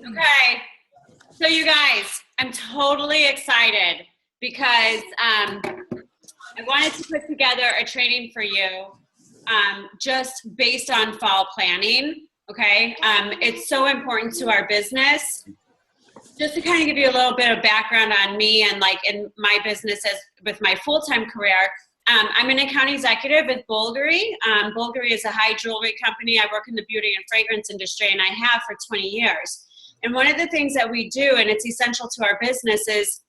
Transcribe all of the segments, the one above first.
Okay, so you guys, I'm totally excited because I wanted to put together a training for you just based on fall planning, okay? It's so important to our business. Just to kind of give you a little bit of background on me and like in my business as with my full-time career, I'm an account executive with Bulgari. Bulgari is a high jewelry company. I work in the beauty and fragrance industry, and I have for 20 years. And one of the things that we do, and it's essential to our business, is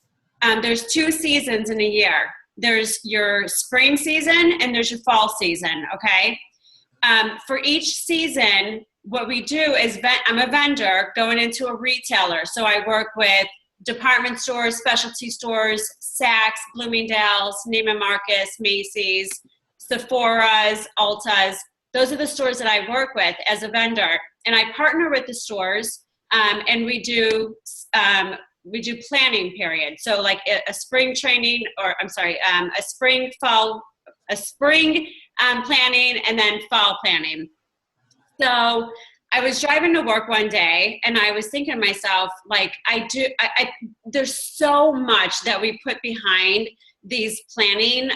there's 2 seasons in a year. There's your spring season and there's your fall season, okay? For each season, what we do is I'm a vendor going into a retailer. So I work with department stores, specialty stores, Saks, Bloomingdale's, Neiman Marcus, Macy's, Sephora's, Ulta's. Those are the stores that I work with as a vendor. And I partner with the stores and we do planning period. So like a spring training, or I'm sorry, a spring planning and then fall planning. So I was driving to work one day and I was thinking to myself, like there's so much that we put behind these planning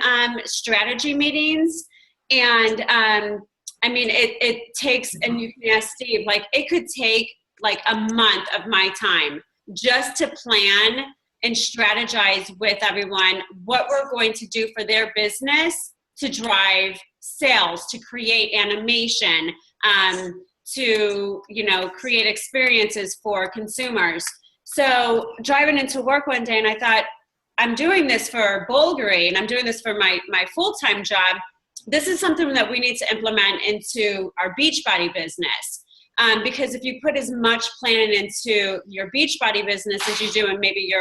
strategy meetings. And I mean, it takes, and you can ask Steve, like it could take like a month of my time just to plan and strategize with everyone what we're going to do for their business to drive sales, to create animation, to, you know, create experiences for consumers. So driving into work one day and I thought, I'm doing this for Bulgari and I'm doing this for my full-time job. This is something that we need to implement into our Beachbody business. Because if you put as much planning into your Beachbody business as you do in maybe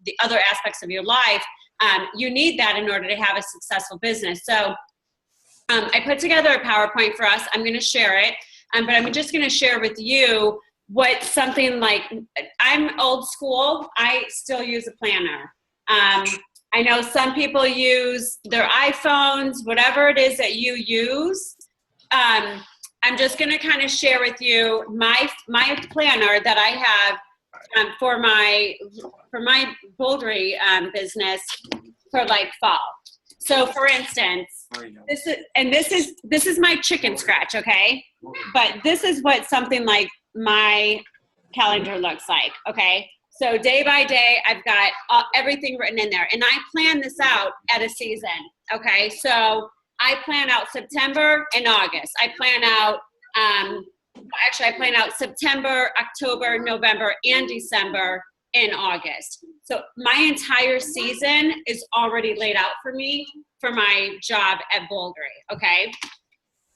the other aspects of your life, you need that in order to have a successful business. So I put together a PowerPoint for us. I'm going to share it, but I'm just going to share with you what something like, I'm old school. I still use a planner. I know some people use their iPhones, whatever it is that you use. I'm just going to kind of share with you my planner that I have for my Bulgari business for like fall. So for instance, this is my chicken scratch, okay? But this is what something like my calendar looks like, okay? So day by day, I've got everything written in there, and I plan this out at a season, okay? So I plan out September and August. I plan out, I plan out September, October, November, and December in August. So my entire season is already laid out for me for my job at Bulgari, okay?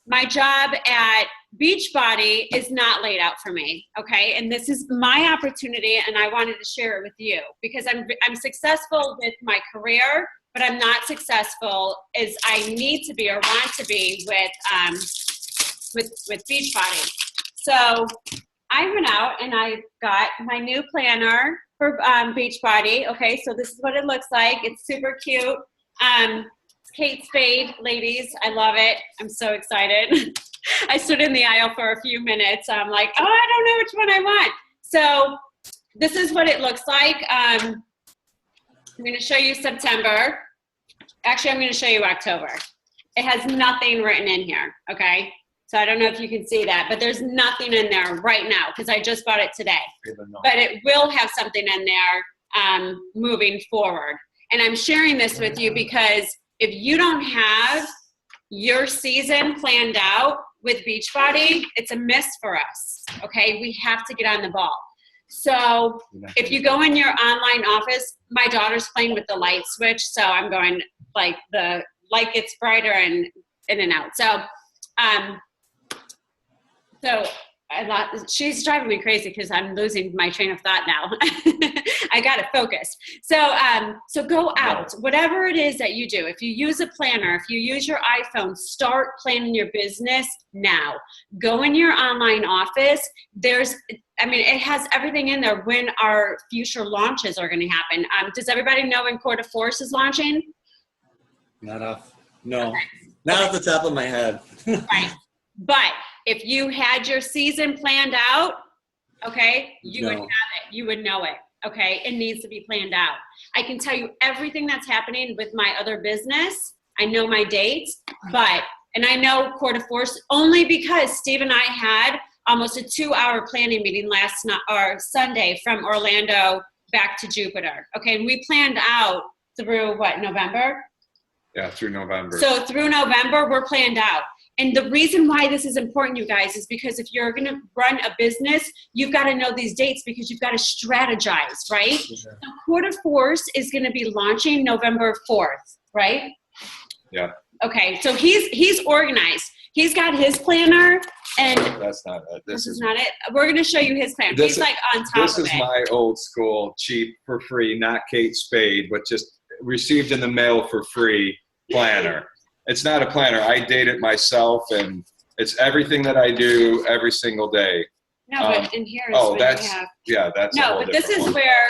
My job at Beachbody is not laid out for me, okay? And this is my opportunity, and I wanted to share it with you because I'm successful with my career, but I'm not successful as I need to be or want to be with Beachbody. So I went out and I got my new planner for Beachbody. Okay, so this is what it looks like. It's super cute. It's Kate Spade, ladies. I love it. I'm so excited. I stood in the aisle for a few minutes. I'm like, oh, I don't know which one I want. So this is what it looks like. I'm going to show you September. Actually, I'm going to show you October. It has nothing written in here, okay? So I don't know if you can see that, but there's nothing in there right now because I just bought it today. But it will have something in there moving forward. And I'm sharing this with you because if you don't have your season planned out with Beachbody, it's a miss for us, okay? We have to get on the ball. So if you go in your online office, my daughter's playing with the light switch, so I'm going like the light gets brighter and in and out. So she's driving me crazy because I'm losing my train of thought now. I got to focus. So go out, whatever it is that you do. If you use a planner, if you use your iPhone, start planning your business now. Go in your online office. It has everything in there when our future launches are going to happen. Does everybody know when Quarter Force is launching? Not off the top of my head. Right. But if you had your season planned out, okay, you would No. have it. You would know it. Okay, it needs to be planned out. I can tell you everything that's happening with my other business. I know my dates, and I know Court of Force only because Steve and I had almost a 2-hour planning meeting last night or Sunday from Orlando back to Jupiter. Okay, and we planned out through November? Yeah, through November. So through November, we're planned out. And the reason why this is important, you guys, is because if you're going to run a business, you've got to know these dates because you've got to strategize, right? Yeah. So Court of Force is going to be launching November 4th, right? Yeah. Okay, so he's organized. He's got his planner, and That's not it. this is not it. We're going to show you his planner. This He's is- like on top This of is it. my old school, cheap, for free, not Kate Spade, but just received in the mail for free planner. It's not a planner. I date it myself, and it's everything that I do every single day. No, but in here is Oh, what that's we have. yeah, that's a No, whole but this different is one. where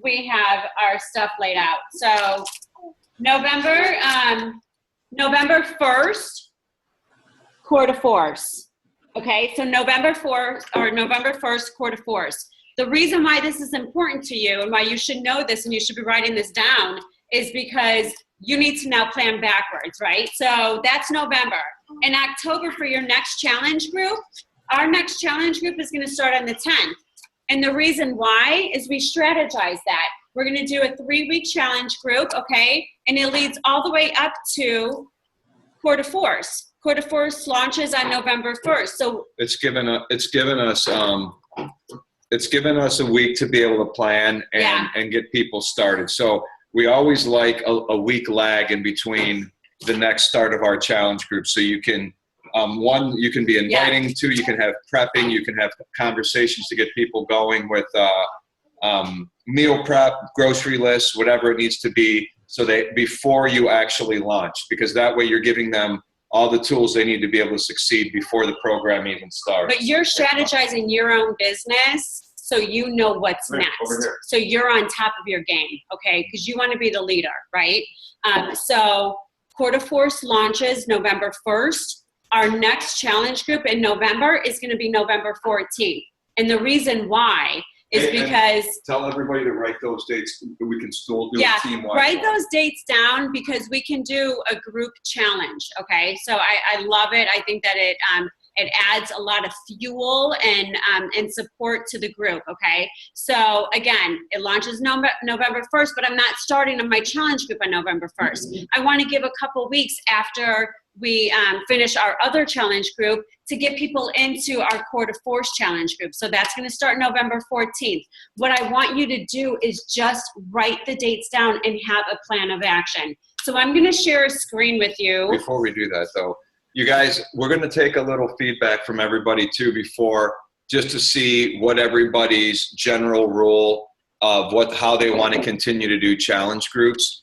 we have our stuff laid out. So November 1st, Court of Force. Okay, so November 4th or November 1st, Court of Force. The reason why this is important to you and why you should know this and you should be writing this down is because you need to now plan backwards, right? So that's November. In October for your next challenge group, our next challenge group is going to start on the 10th. And the reason why is we strategize that. We're going to do a 3-week challenge group, okay? And it leads all the way up to Court of Force. Court of Force launches on November 1st. So It's given us a week to be able to plan Yeah. and get people started. So we always like a week lag in between the next start of our challenge group. So you can, one, you can be inviting, two, you can have prepping, you can have conversations to get people going with meal prep, grocery lists, whatever it needs to be, so that before you actually launch, because that way you're giving them all the tools they need to be able to succeed before the program even starts. but you're strategizing your own business so you know what's Right, over next. here. So you're on top of your game, okay? Because you want to be the leader, right? So Court of Force launches November 1st. Our next challenge group in November is going to be November 14th. And the reason why is And- because Tell everybody to write those dates. We can still do Yeah, a team-wide. write those dates down because we can do a group challenge. Okay, so I love it. I think that it adds a lot of fuel and support to the group. Okay, so again, it launches November 1st, but I'm not starting on my challenge group on November 1st. I want to give a couple weeks after we finish our other challenge group to get people into our Court of Force challenge group. So that's going to start November 14th. What I want you to do is just write the dates down and have a plan of action. So I'm going to share a screen with you. Before we do that, though, you guys, we're going to take a little feedback from everybody, too, before, just to see what everybody's general rule of how they want to continue to do challenge groups.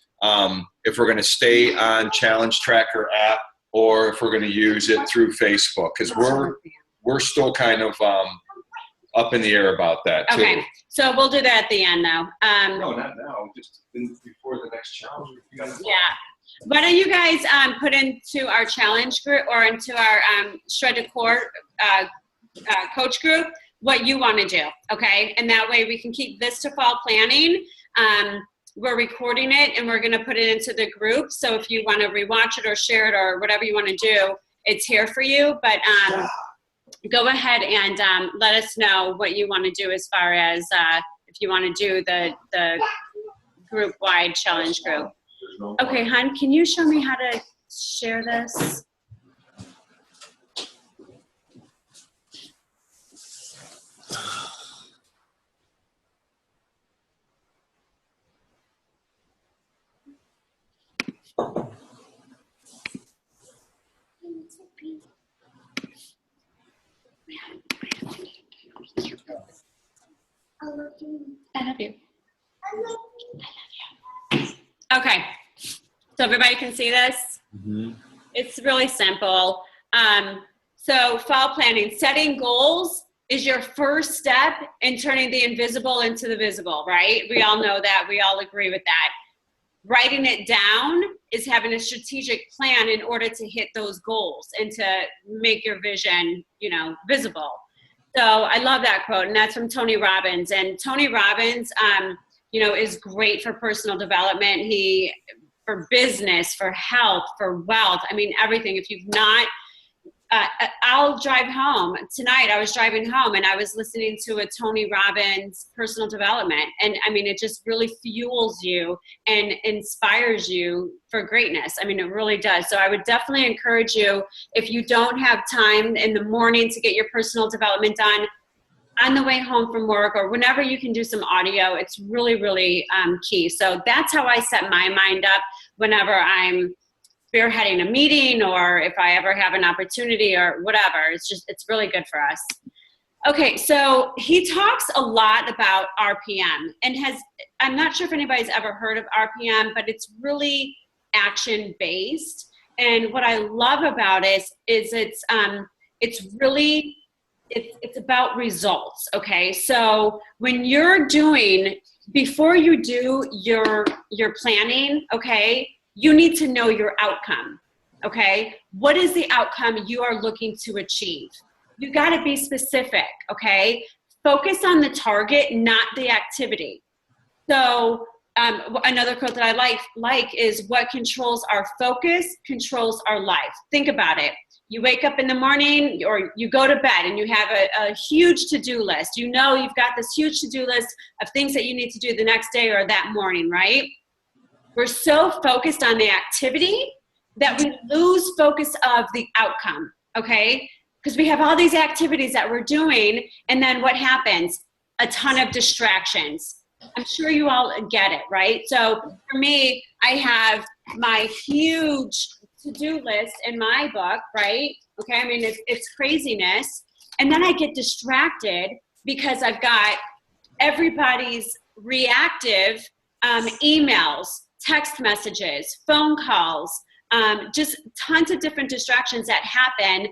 If we're going to stay on Challenge Tracker app, or if we're going to use it through Facebook, because we're still kind of up in the air about that too. Okay, so we'll do that at the end though. No, not now. Just before the next challenge. Yeah. Why don't you guys put into our challenge group or into our Shred to Core coach group what you want to do, okay? And that way we can keep this to fall planning. We're recording it and we're going to put it into the group. So if you want to rewatch it or share it or whatever you want to do, it's here for you. But go ahead and let us know what you want to do as far as if you want to do the group-wide challenge group. Okay, hon, can you show me how to share this? I love you. Okay, so everybody can see this? It's really simple. So fall planning, setting goals is your first step in turning the invisible into the visible, right? We all know that. We all agree with that. Writing it down is having a strategic plan in order to hit those goals and to make your vision, visible. So I love that quote, and that's from Tony Robbins. And Tony Robbins, is great for personal development. For business, for health, for wealth. I mean, everything. If you've not, I'll drive home tonight. I was driving home and I was listening to a Tony Robbins personal development. And I mean, it just really fuels you and inspires you for greatness. I mean, it really does. So I would definitely encourage you, if you don't have time in the morning to get your personal development done, on the way home from work or whenever you can do some audio, it's really, really key. So that's how I set my mind up whenever I'm spearheading a meeting or if I ever have an opportunity or whatever. It's really good for us. Okay, so he talks a lot about RPM and I'm not sure if anybody's ever heard of RPM, but it's really action-based. And what I love about it is it's about results, okay? So when you're before you do your planning, okay, you need to know your outcome, okay? What is the outcome you are looking to achieve? You gotta be specific, okay? Focus on the target, not the activity. So another quote that I like is, what controls our focus controls our life. Think about it. You wake up in the morning or you go to bed and you have a huge to-do list. You know you've got this huge to-do list of things that you need to do the next day or that morning, right? We're so focused on the activity that we lose focus of the outcome, okay? Because we have all these activities that we're doing, and then what happens? A ton of distractions. I'm sure you all get it, right? So for me, I have my huge to-do list in my book, right? Okay, I mean, it's craziness. And then I get distracted because I've got everybody's reactive emails, text messages, phone calls, just tons of different distractions that happen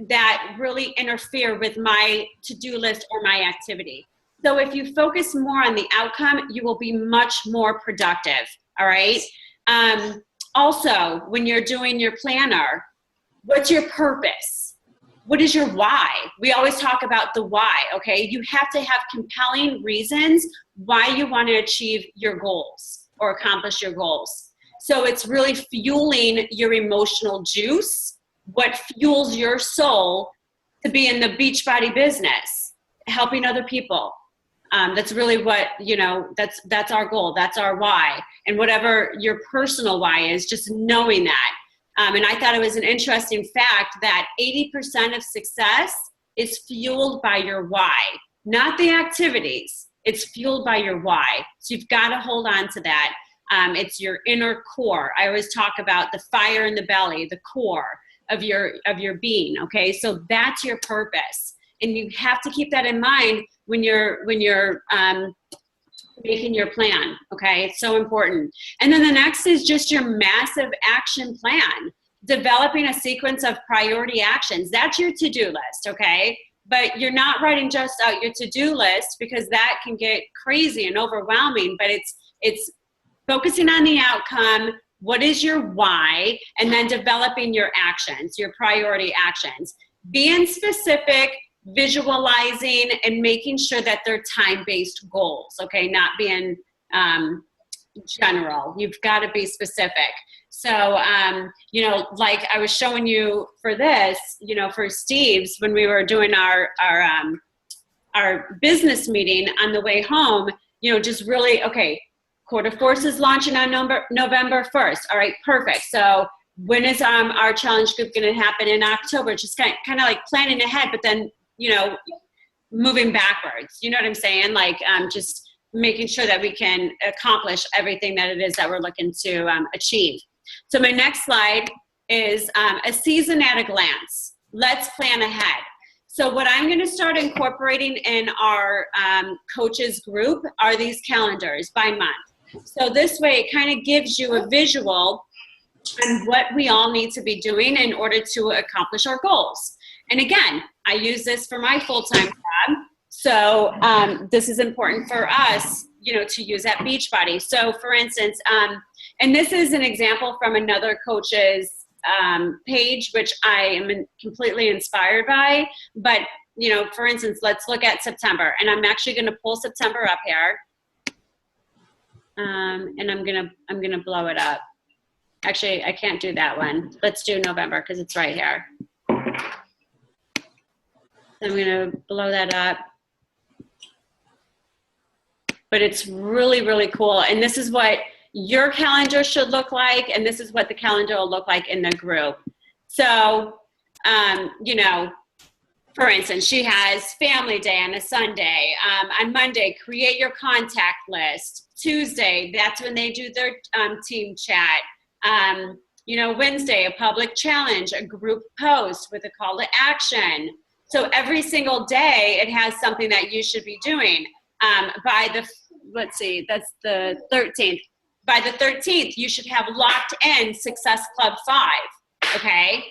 that really interfere with my to-do list or my activity. So if you focus more on the outcome, you will be much more productive, all right? Also, when you're doing your planner, what's your purpose? What is your why? We always talk about the why, okay? You have to have compelling reasons why you want to achieve your goals or accomplish your goals. So it's really fueling your emotional juice, what fuels your soul to be in the Beachbody business, helping other people. That's really what, that's our goal. That's our why. And whatever your personal why is, just knowing that. And I thought it was an interesting fact that 80% of success is fueled by your why, not the activities. It's fueled by your why. So you've got to hold on to that. It's your inner core. I always talk about the fire in the belly, the core of your being. Okay. So that's your purpose. And you have to keep that in mind when you're making your plan, okay? It's so important. And then the next is just your massive action plan, developing a sequence of priority actions. That's your to-do list, okay? But you're not writing just out your to-do list because that can get crazy and overwhelming, but it's focusing on the outcome, what is your why, and then developing your actions, your priority actions. Being specific, visualizing, and making sure that they're time-based goals, okay? Not being general. You've got to be specific. So, like I was showing you for this, for Steve's, when we were doing our business meeting on the way home, just really, okay, Quarter Force is launching on November 1st. All right, perfect. So when is our challenge group going to happen in October? Just kind of like planning ahead, but then moving backwards. You know what I'm saying? Like just making sure that we can accomplish everything that it is that we're looking to achieve. So my next slide is a season at a glance. Let's plan ahead. So what I'm going to start incorporating in our coaches group are these calendars by month. So this way it kind of gives you a visual on what we all need to be doing in order to accomplish our goals. And again, I use this for my full-time job. So this is important for us, to use at Beachbody. So for instance, and this is an example from another coach's page, which I am completely inspired by, but you know, for instance, let's look at September, and I'm actually going to pull September up here. And I'm gonna blow it up. Actually, I can't do that one. Let's do November because it's right here. I'm gonna blow that up. But it's really, really cool. And this is what your calendar should look like, and this is what the calendar will look like in the group. So, you know, for instance, she has family day on a Sunday. On Monday, create your contact list. Tuesday, that's when they do their team chat. You know, Wednesday, a public challenge, a group post with a call to action. So every single day, it has something that you should be doing. By the, let's see, that's the 13th. By the 13th, you should have locked in Success Club 5, okay?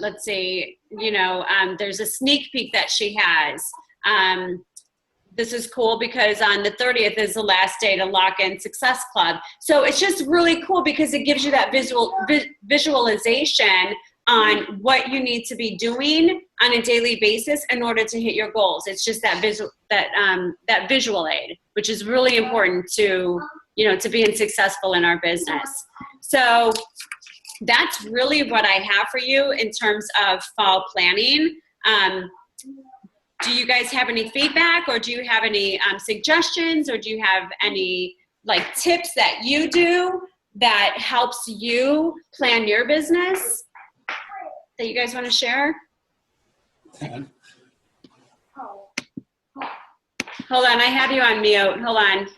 Let's see, you know, there's a sneak peek that she has. This is cool because on the 30th is the last day to lock in Success Club. So it's just really cool because it gives you that visualization on what you need to be doing on a daily basis in order to hit your goals. It's just that visual aid, which is really important to, you know, to being successful in our business. So that's really what I have for you in terms of fall planning. Do you guys have any feedback, or do you have any suggestions, or do you have any like tips that you do that helps you plan your business that you guys want to share? Hold on, I have you on mute. Hold on.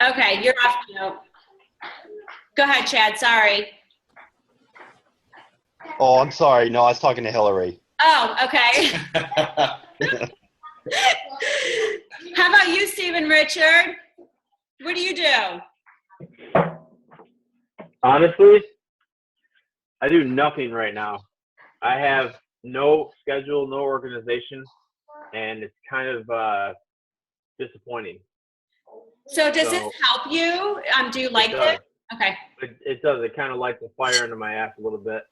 Okay, you're off mute. Go ahead, Chad. Sorry. Oh, I'm sorry. No, I was talking to Hillary. Oh, okay. How about you, Stephen Richard? What do you do? Honestly, I do nothing right now. I have no schedule, no organization, and it's kind of disappointing. So does this help you? Do you like it? Okay. It does. It kind of lights a fire under my ass a little bit.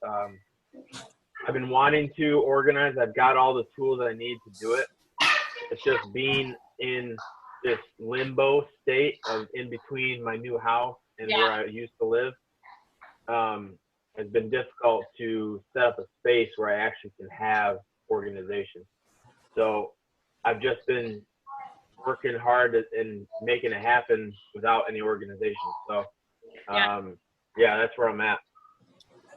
I've been wanting to organize. I've got all the tools I need to do it. It's just being in this limbo state of in between my new house and where I used to live. Has been difficult to set up a space where I actually can have organization. So I've just been working hard and making it happen without any organization. So yeah, that's where I'm at.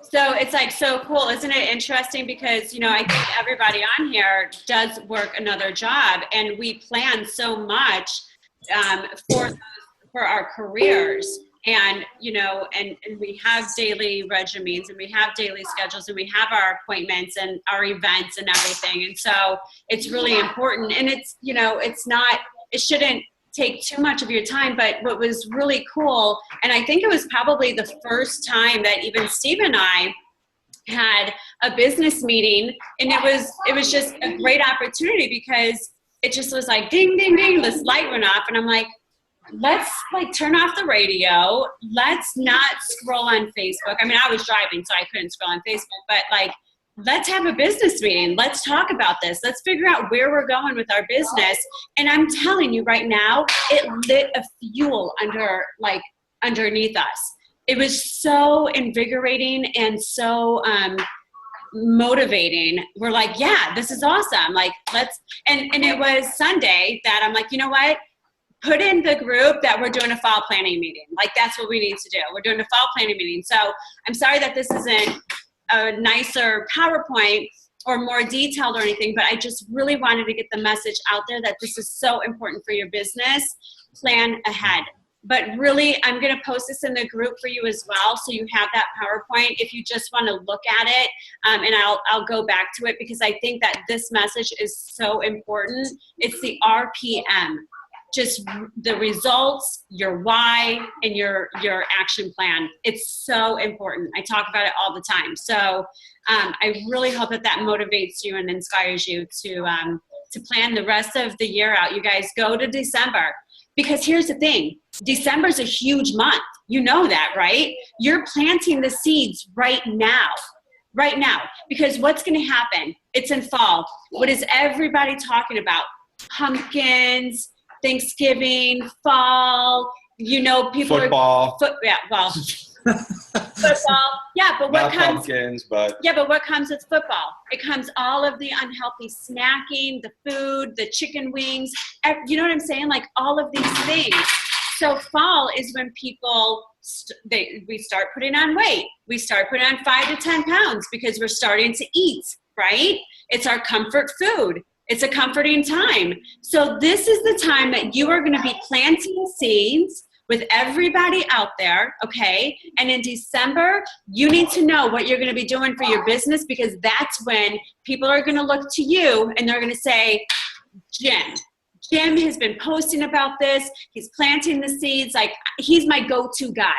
So it's like so cool. Isn't it interesting? Because, you know, I think everybody on here does work another job, and we plan so much for our careers. And, you know, and we have daily regimens, and we have daily schedules, and we have our appointments and our events and everything. And so it's really important. And it's, you know, it shouldn't take too much of your time. But what was really cool, and I think it was probably the first time that even Steve and I had a business meeting, and it was just a great opportunity because it just was like ding, ding, ding, this light went off, and I'm like, let's like turn off the radio. Let's not scroll on Facebook. I mean, I was driving, so I couldn't scroll on Facebook, but like, let's have a business meeting. Let's talk about this. Let's figure out where we're going with our business. And I'm telling you right now, it lit a fuel underneath us. It was so invigorating and so motivating. We're like, yeah, this is awesome. Like, and it was Sunday that I'm like, you know what? Put in the group that we're doing a fall planning meeting. Like, that's what we need to do. We're doing a fall planning meeting. So I'm sorry that this isn't a nicer PowerPoint or more detailed or anything, but I just really wanted to get the message out there that this is so important for your business. Plan ahead. But really, I'm going to post this in the group for you as well, so you have that PowerPoint if you just want to look at it, and I'll go back to it because I think that this message is so important. It's the RPM. Just the results, your why, and your action plan. It's so important. I talk about it all the time. So I really hope that motivates you and inspires you to plan the rest of the year out. You guys go to December. Because here's the thing, December's a huge month. You know that, right? You're planting the seeds right now, because what's going to happen? It's in fall. What is everybody talking about? Pumpkins, Thanksgiving, fall, people Football. Football. Yeah, but Not pumpkins, but what comes with football? It comes all of the unhealthy snacking, the food, the chicken wings. You know what I'm saying? Like all of these things. So fall is when people we start putting on weight. We start putting on 5 to 10 pounds because we're starting to eat, right? It's our comfort food. It's a comforting time. So this is the time that you are going to be planting seeds with everybody out there, okay? And in December, you need to know what you're going to be doing for your business, because that's when people are going to look to you and they're going to say, Jim has been posting about this. He's planting the seeds. Like, he's my go-to guy.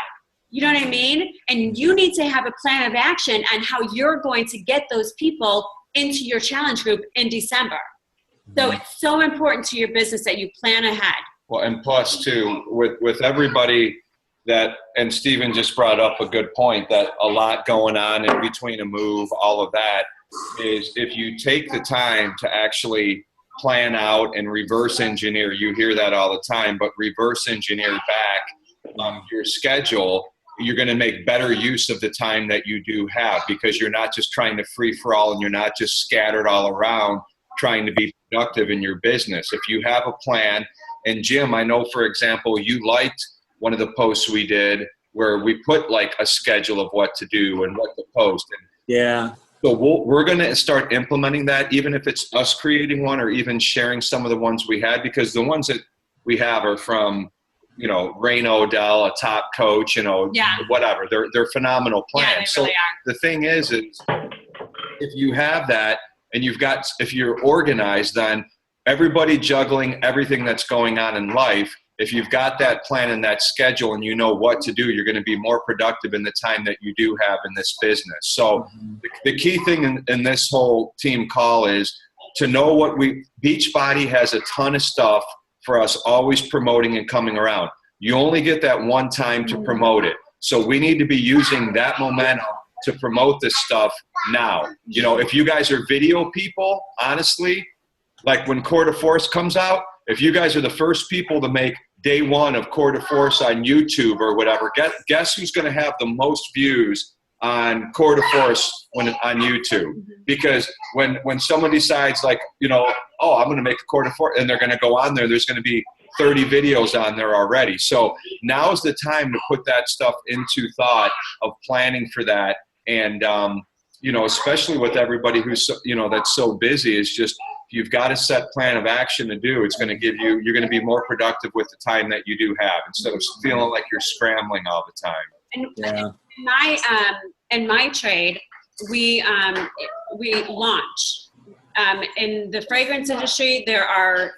You know what I mean? And you need to have a plan of action on how you're going to get those people into your challenge group in December. So it's so important to your business that you plan ahead. well, and plus too, with everybody that, and Stephen just brought up a good point, that a lot going on in between a move, all of that, is if you take the time to actually plan out and reverse engineer, you hear that all the time, but reverse engineer back your schedule, you're going to make better use of the time that you do have, because you're not just trying to free for all and you're not just scattered all around trying to be productive in your business. If you have a plan, and Jim, I know, for example, you liked one of the posts we did where we put like a schedule of what to do and what to post. And Yeah. so we're going to start implementing that, even if it's us creating one or even sharing some of the ones we had, because the ones that we have are from, Rain O'Dell, a top coach, whatever. They're phenomenal plans. Yeah, they So really are. the thing is if you have that and if you're organized, then everybody juggling everything that's going on in life, if you've got that plan and that schedule and you know what to do, you're going to be more productive in the time that you do have in this business. So the key thing in this whole team call is to know Beachbody has a ton of stuff for us always promoting and coming around. You only get that one time to promote it. So we need to be using that momentum to promote this stuff now. If you guys are video people, honestly, like when Core de Force comes out, if you guys are the first people to make day one of Core de Force on YouTube or whatever, guess who's going to have the most views on Core de Force on YouTube? Because when someone decides like, I'm going to make a Core de Force, and they're going to go on there's going to be 30 videos on there already. So now's the time to put that stuff into thought of planning for that. And, especially with everybody who's, that's so busy, is just, you've got a set plan of action to do. It's going to give you're going to be more productive with the time that you do have, instead of feeling like you're scrambling all the time. And in my trade, we launch. In the fragrance industry, there are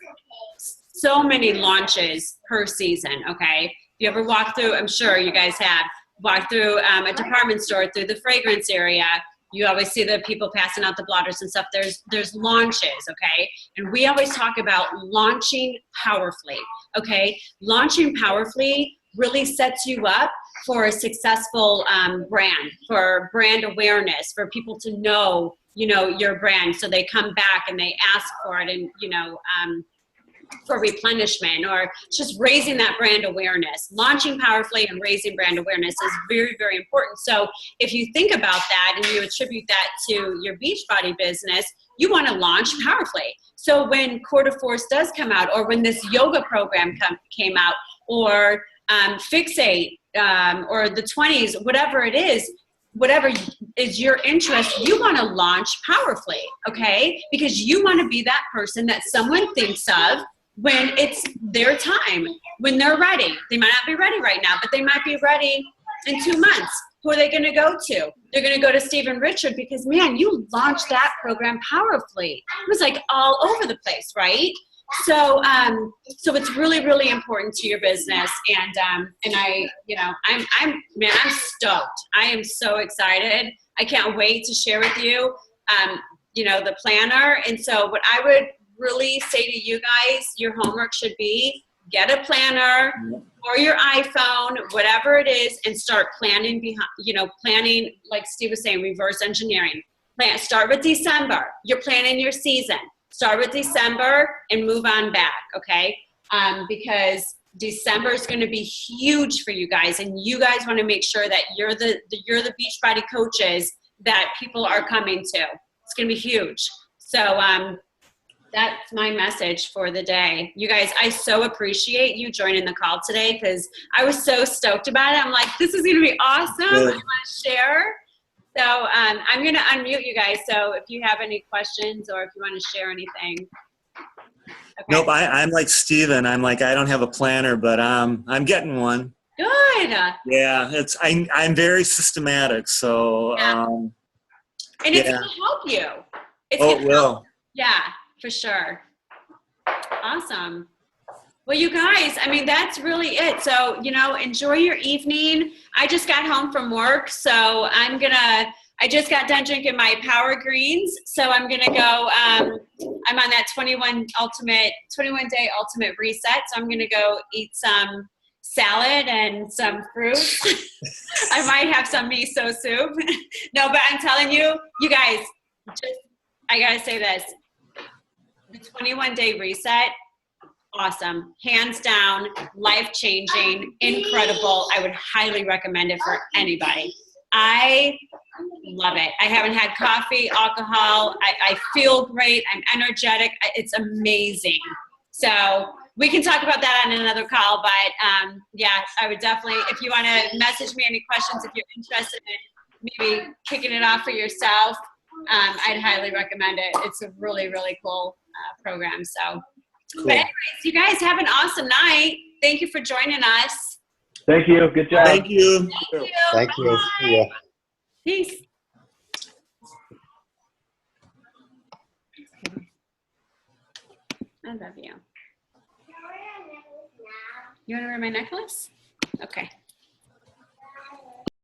so many launches per season. Okay, if you ever walk through, I'm sure you guys have walked through a department store, through the fragrance area. You always see the people passing out the blotters and stuff. There's launches, okay? And we always talk about launching powerfully, okay? Launching powerfully really sets you up for a successful brand, for brand awareness, for people to know, your brand, so they come back and they ask for it, and, for replenishment, or just raising that brand awareness. Launching powerfully and raising brand awareness is very, very important. So if you think about that and you attribute that to your Beachbody business, you want to launch powerfully. So when Core de Force does come out, or when this yoga program came out, or Fixate, or the 20s, whatever it is, whatever is your interest, you want to launch powerfully, okay? Because you want to be that person that someone thinks of when it's their time, when they're ready. They might not be ready right now, but they might be ready in 2 months. Who are they going to go to? They're going to go to Stephen Richard, because, man, you launched that program powerfully. It was like all over the place, right? So it's really, really important to your business. And I'm stoked. I am so excited. I can't wait to share with you, the planner. And so what I would really say to you guys, your homework should be, get a planner or your iPhone, whatever it is, and start planning planning, like Steve was saying, reverse engineering. Start with December. You're planning your season. Start with December and move on back, okay? Because December is going to be huge for you guys, and you guys want to make sure that you're the Beachbody coaches that people are coming to. It's going to be huge. So that's my message for the day. You guys, I so appreciate you joining the call today because I was so stoked about it. I'm like, this is going to be awesome. Good. I want to share. So I'm going to unmute you guys. So if you have any questions or if you want to share anything. Okay. Nope, I'm like Steven. I'm like, I don't have a planner, but I'm getting one. Good. Yeah, I'm very systematic, so Yeah. And it's yeah. going to help you. It's Oh, gonna it will. Yeah, for sure. Awesome. Well, you guys, I mean, that's really it. So, enjoy your evening. I just got home from work, so I just got done drinking my Power Greens. So I'm going to go, I'm on that 21-day ultimate reset. So I'm going to go eat some salad and some fruit. I might have some miso soup. No, but I'm telling you, you guys, I got to say this. The 21-day reset, awesome. Hands down, life-changing, incredible. I would highly recommend it for anybody. I love it. I haven't had coffee, alcohol. I feel great. I'm energetic. It's amazing. So we can talk about that on another call. But yeah, I would definitely, if you want to message me any questions, if you're interested in maybe kicking it off for yourself, I'd highly recommend it. It's a really, really cool program. So, Cool. But anyways, you guys have an awesome night. Thank you for joining us. Thank you. Good job. Thank you. Thank you. Thank you. Bye. See ya. Peace. I love you. You want to wear my necklace? Okay.